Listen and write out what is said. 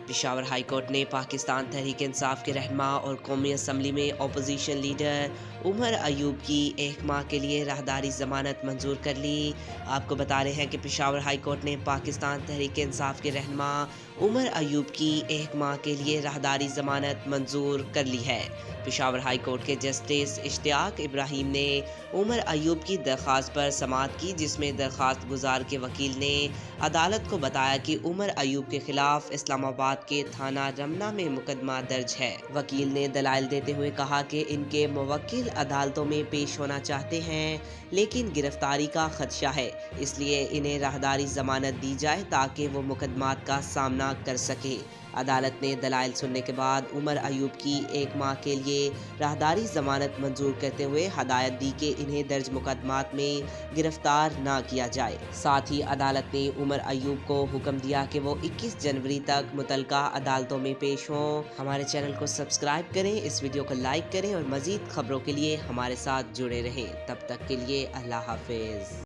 Peshawar high court نے پاکستان تحریک انصاف کے رہنما اور قومی اسمبلی میں اپوزیشن لیڈر عمر ایوب کی 1 ماہ کے لیے راہداری ضمانت منظور کر لی۔ آپ کو بتا رہے ہیں کہ پشاور ہائی کورٹ نے پاکستان تحریک انصاف کے رہنما عمر ایوب کی 1 ماہ کے لیے راہداری ضمانت منظور کر لی ہے۔ پشاور ہائی کورٹ کے جسٹس اشتیاق ابراہیم نے عمر ایوب کی درخواست پر سماعت کی، جس میں درخواست گزار کے وکیل نے عدالت کو بتایا کہ عمر ایوب کے خلاف اسلام آباد کے تھانہ رمنا میں مقدمہ درج ہے۔ وکیل نے دلائل دیتے ہوئے کہا کہ ان کے موکل عدالتوں میں پیش ہونا چاہتے ہیں، لیکن گرفتاری کا خدشہ ہے، اس لیے انہیں راہداری ضمانت دی جائے تاکہ وہ مقدمات کا سامنا کر سکے۔ عدالت نے دلائل سننے کے بعد عمر ایوب کی 1 ماہ کے لیے راہداری ضمانت منظور کرتے ہوئے ہدایت دی کہ انہیں درج مقدمات میں گرفتار نہ کیا جائے۔ ساتھ ہی عدالت نے عمر ایوب کو حکم دیا کہ وہ 21 جنوری تک متعلقہ عدالتوں میں پیش ہوں۔ ہمارے چینل کو سبسکرائب کریں، اس ویڈیو کو لائک کریں اور مزید خبروں کے لیے ہمارے ساتھ جڑے رہیں۔ تب تک کے لیے اللہ حافظ۔